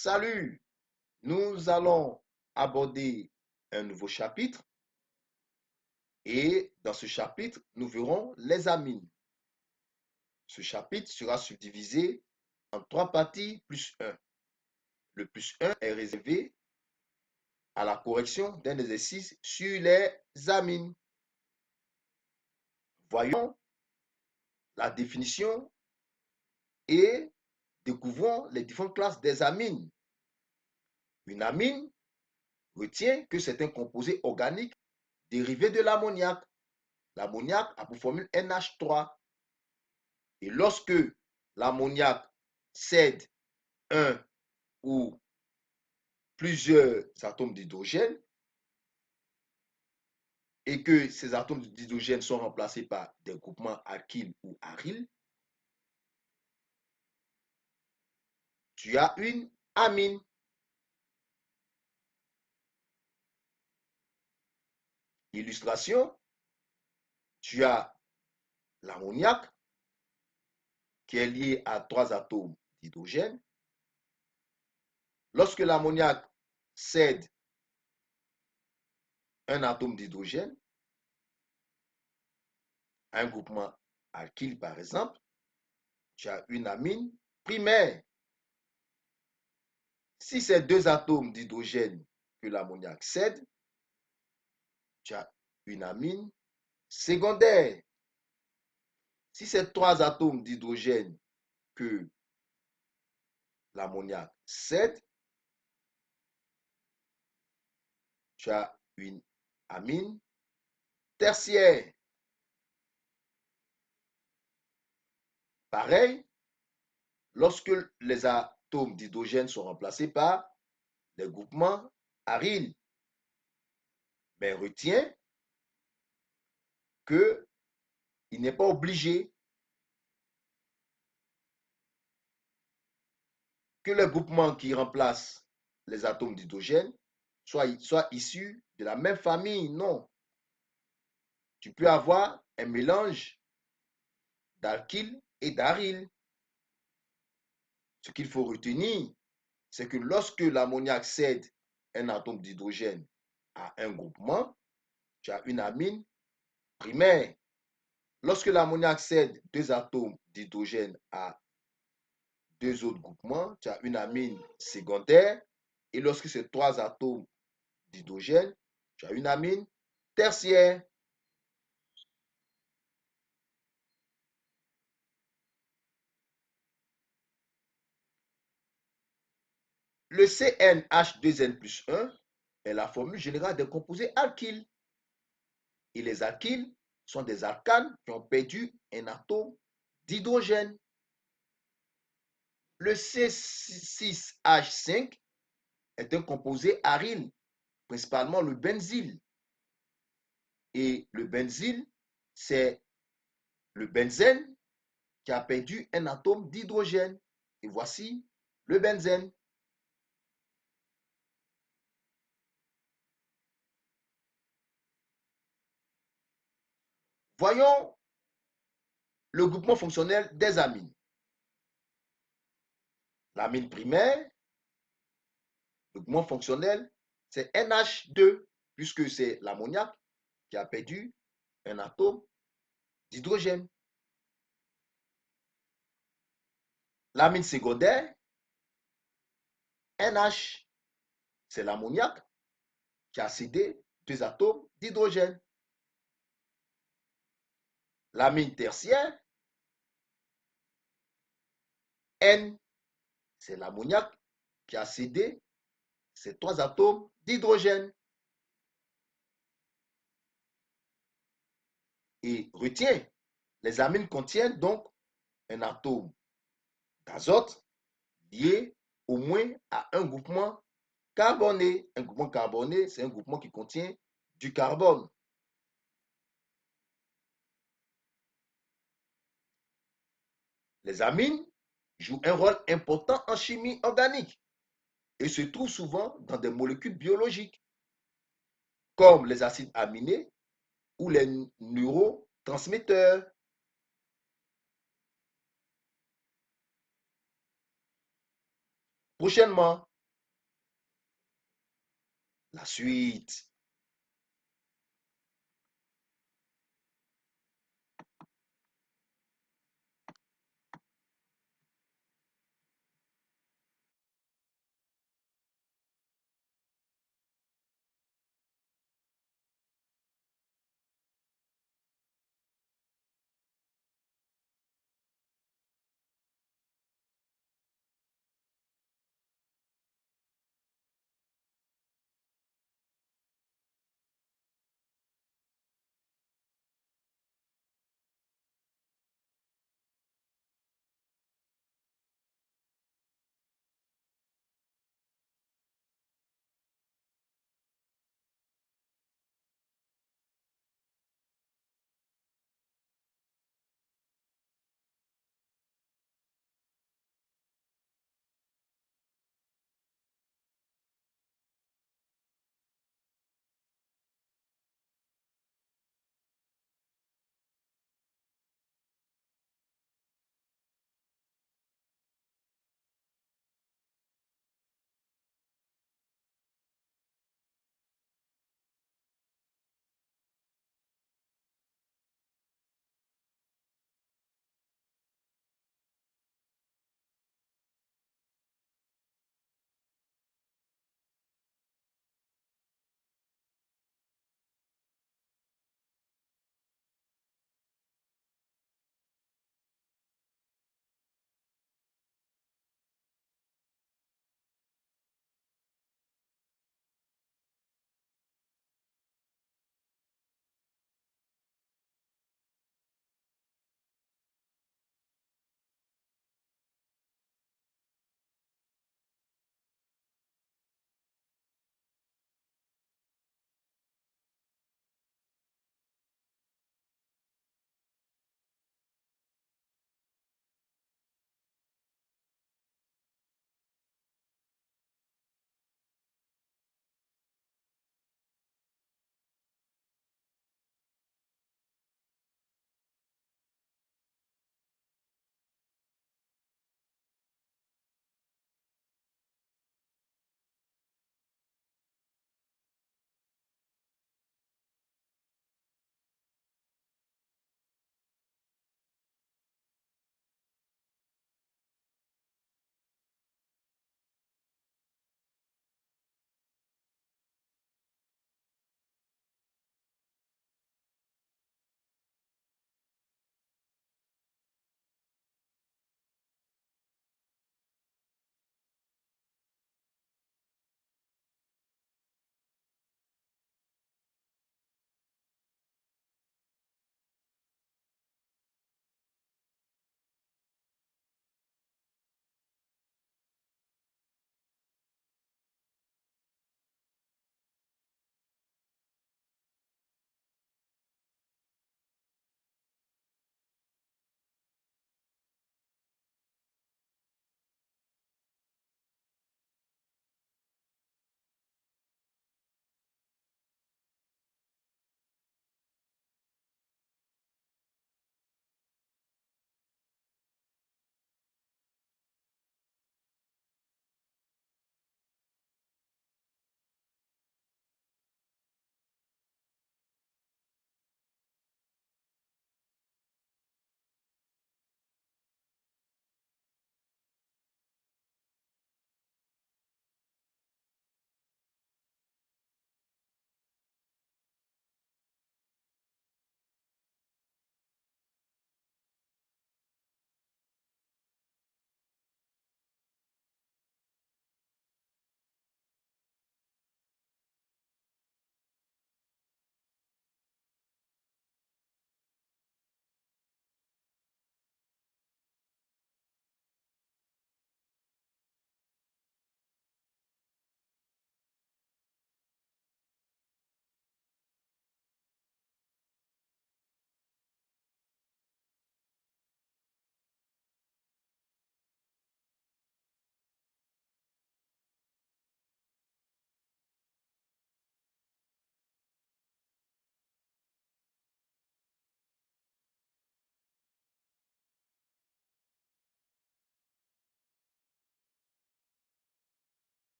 Salut, nous allons aborder un nouveau chapitre et dans ce chapitre, nous verrons les amines. Ce chapitre sera subdivisé en trois parties plus un. Le plus un est réservé à la correction d'un exercice sur les amines. Voyons la définition et découvrons les différentes classes des amines. Une amine retient que c'est un composé organique dérivé de l'ammoniac. L'ammoniac a pour formule NH3. Et lorsque l'ammoniac cède un ou plusieurs atomes d'hydrogène et que ces atomes d'hydrogène sont remplacés par des groupements alkyles ou aryles, tu as une amine. Illustration, tu as l'ammoniac qui est lié à trois atomes d'hydrogène. Lorsque l'ammoniac cède un atome d'hydrogène à un groupement alkyle par exemple, tu as une amine primaire. Si c'est deux atomes d'hydrogène que l'ammoniac cède, tu as une amine secondaire. Si c'est trois atomes d'hydrogène que l'ammoniac cède, tu as une amine tertiaire. Pareil, lorsque les atomes d'hydrogène sont remplacés par les groupements aryles. Mais retiens qu'il n'est pas obligé que les groupements qui remplacent les atomes d'hydrogène soient issus de la même famille. Non. Tu peux avoir un mélange d'alkyle et d'aryl. Ce qu'il faut retenir, c'est que lorsque l'ammoniac cède un atome d'hydrogène à un groupement, tu as une amine primaire. Lorsque l'ammoniac cède deux atomes d'hydrogène à deux autres groupements, tu as une amine secondaire. Et lorsque c'est trois atomes d'hydrogène, tu as une amine tertiaire. Le CnH2n plus 1 est la formule générale des composés alkyles. Et les alkyles sont des alcanes qui ont perdu un atome d'hydrogène. Le C6H5 est un composé aryle, principalement le benzyle. Et le benzyle, c'est le benzène qui a perdu un atome d'hydrogène. Et voici le benzène. Voyons le groupement fonctionnel des amines. L'amine primaire, le groupement fonctionnel, c'est NH2, puisque c'est l'ammoniac qui a perdu un atome d'hydrogène. L'amine secondaire, NH, c'est l'ammoniac qui a cédé deux atomes d'hydrogène. L'amine tertiaire, N, c'est l'ammoniac qui a cédé ces trois atomes d'hydrogène. Et retiens, les amines contiennent donc un atome d'azote lié au moins à un groupement carboné. Un groupement carboné, c'est un groupement qui contient du carbone. Les amines jouent un rôle important en chimie organique et se trouvent souvent dans des molécules biologiques, comme les acides aminés ou les neurotransmetteurs. Prochainement, La suite.